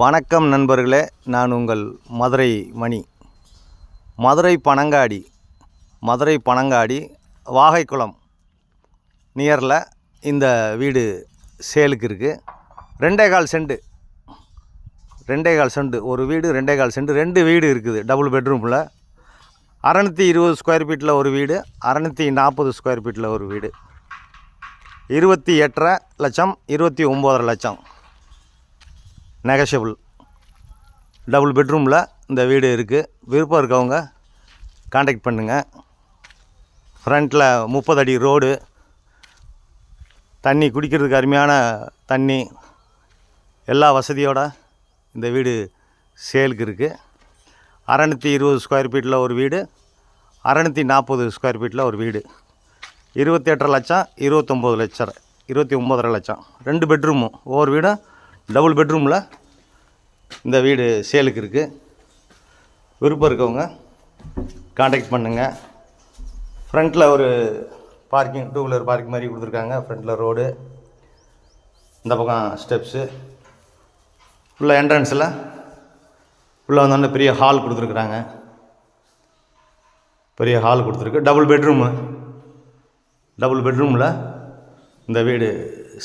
வணக்கம் நண்பர்களே, நான் உங்கள் மதுரை மணி. மதுரை பனங்காடி வாகைக்குளம் நியரில் இந்த வீடு சேலுக்கு இருக்குது. 2.25 சென்ட் ஒரு வீடு, 2.25 சென்ட் 2 வீடு இருக்குது. டபுள் பெட்ரூமில் 620 ஸ்கொயர் ஃபீட்டில் ஒரு வீடு, 640 ஸ்கொயர் ஃபீட்டில் ஒரு வீடு. 28.5 லட்சம், 29.5 லட்சம் நெகஷியபிள். டபுள் பெட்ரூமில் இந்த வீடு இருக்குது. விருப்பம் இருக்கவங்க காண்டாக்ட் பண்ணுங்கள். ஃப்ரண்ட்டில் 30 அடி ரோடு, தண்ணி குடிக்கிறதுக்கு அருமையான தண்ணி, எல்லா வசதியோடு இந்த வீடு சேலுக்கு இருக்குது. 620 ஸ்கொயர் ஃபீட்டில் ஒரு வீடு, 640 ஸ்கொயர் ஃபீட்டில் ஒரு வீடு. 28.5 லட்சம், 29 லட்சம், 29.5 லட்சம். 2 பெட்ரூமு, ஒவ்வொரு வீடும் டபுள் பெட்ரூமில் இந்த வீடு சேலுக்கு இருக்குது. விருப்பம் இருக்கவங்க காண்டாக்ட் பண்ணுங்கள். ஃப்ரண்ட்டில் ஒரு பார்க்கிங், 2 வீலர் பார்க்கிங் மாதிரி கொடுத்துருக்காங்க. ஃப்ரண்ட்டில் ரோடு, இந்த பக்கம் ஸ்டெப்ஸு, உள்ள என்ட்ரன்ஸில் உள்ளே வந்தோடனே பெரிய ஹால் கொடுத்துருக்குறாங்க. பெரிய ஹால் கொடுத்துருக்கு. டபுள் பெட்ரூமில் இந்த வீடு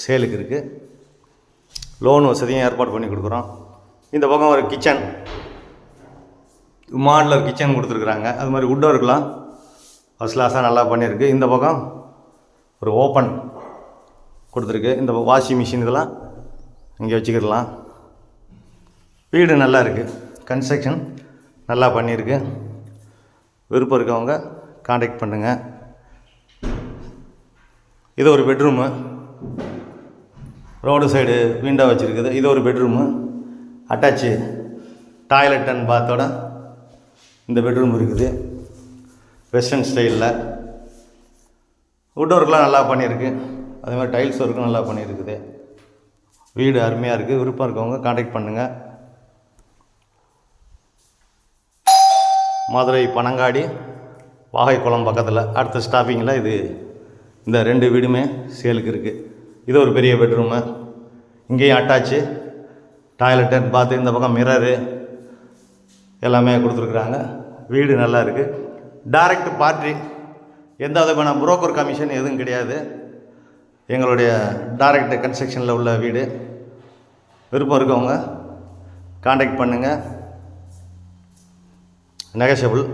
சேலுக்கு இருக்குது. லோன் வசதியும் ஏற்பாடு பண்ணி கொடுக்குறோம். இந்த பக்கம் ஒரு கிச்சன், மாடலர் கிச்சன் கொடுத்துருக்குறாங்க. அது மாதிரி உட் ஒர்க்லாம் ஃபஸ்ட் கிளாஸாக நல்லா பண்ணியிருக்கு. இந்த பக்கம் ஒரு ஓப்பன் கொடுத்துருக்கு. இந்த வாஷிங் மிஷின் இதெல்லாம் இங்கே வச்சுக்கிடலாம். வீடு நல்லா இருக்குது, கன்ஸ்ட்ரக்ஷன் நல்லா பண்ணியிருக்கு. விருப்பம் இருக்கவங்க காண்டாக்ட் பண்ணுங்கள். இது ஒரு பெட்ரூமு, ரோடு சைடு விண்டோ வச்சுருக்குது. இது ஒரு பெட்ரூமு, அட்டாச்சு டாய்லெட் அண்ட் பாத்தோட இந்த பெட்ரூம் இருக்குது. வெஸ்டர்ன் ஸ்டைலில் வுட் ஒர்க்லாம் நல்லா பண்ணியிருக்கு. அதே மாதிரி டைல்ஸ் ஒர்க்கும் நல்லா பண்ணியிருக்குது. வீடு அருமையாக இருக்குது. விருப்பம் இருக்கவங்க காண்டாக்ட் பண்ணுங்கள். மதுரை பனங்காடி வாகைக்குளம் பக்கத்தில் அடுத்த ஸ்டாப்பிங்கில் இந்த 2 வீடுமே சேலுக்கு இருக்குது. இது ஒரு பெரிய பெட்ரூமு, இங்கேயும் அட்டாச்சு டாய்லெட் அண்ட் பாத்து, இந்த பக்கம் மிரரு எல்லாமே கொடுத்துருக்குறாங்க. வீடு நல்லா இருக்குது. டைரக்ட் பார்ட்டி, எந்த விதமான புரோக்கர் கமிஷன் எதுவும் கிடையாது. எங்களுடைய டைரக்ட் கன்ஸ்ட்ரக்ஷனில் உள்ள வீடு. விருப்பம் இருக்கவங்க காண்டாக்ட் பண்ணுங்கள். நெகஷியபிள்.